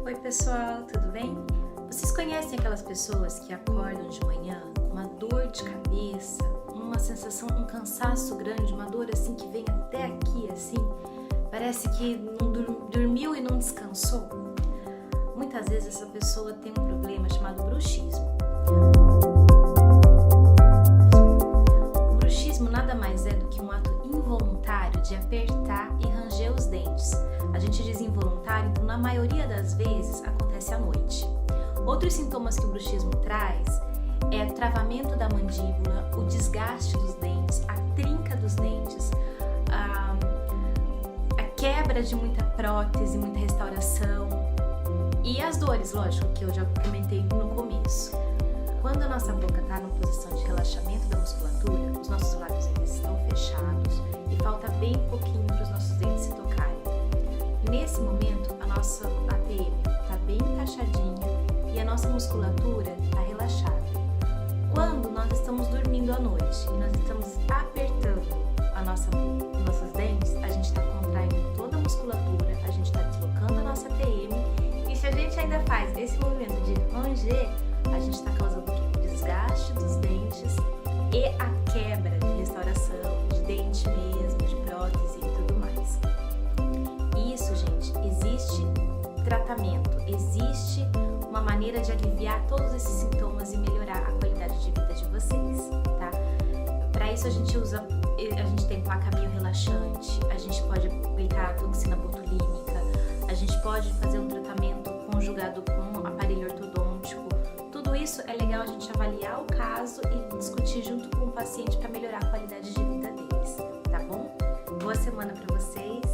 Oi pessoal, tudo bem? Vocês conhecem aquelas pessoas que acordam de manhã com uma dor de cabeça, uma sensação, um cansaço grande, uma dor assim que vem até aqui assim? Parece que não dormiu e não descansou? Muitas vezes essa pessoa tem um problema chamado bruxismo. O bruxismo nada mais é do que um ato involuntário de apertar e ranger os dentes. A gente diz involuntário, então na maioria das vezes acontece à noite. Outros sintomas que o bruxismo traz é o travamento da mandíbula, o desgaste dos dentes, a trinca dos dentes, a quebra de muita prótese, muita restauração e as dores, lógico, que eu já comentei no começo. Quando a nossa boca está numa posição de relaxamento da musculatura, os nossos lábios ainda estão fechados e falta bem pouquinho para os nossos dentes se tocarem. Nesse momento, a nossa ATM está bem encaixadinha e a nossa musculatura está relaxada. Quando nós estamos dormindo à noite e nós estamos apertando nossos dentes, a gente está contraindo toda a musculatura, a gente está deslocando a nossa ATM e se a gente ainda faz esse movimento de ranger, a gente está causando o desgaste dos dentes e a quebra de restauração, de dente mesmo, de prótese e tudo mais. Isso, gente, existe tratamento, existe uma maneira de aliviar todos esses sintomas e melhorar a qualidade de vida de vocês, tá? Para isso a gente tem placa biorrelaxante, a gente pode aplicar a toxina botulínica, a gente pode fazer um tratamento conjugado com aparelho ortodôntico. Tudo isso é legal a gente avaliar o caso e discutir junto com o paciente para melhorar a qualidade de vida deles, tá bom? Boa semana para vocês.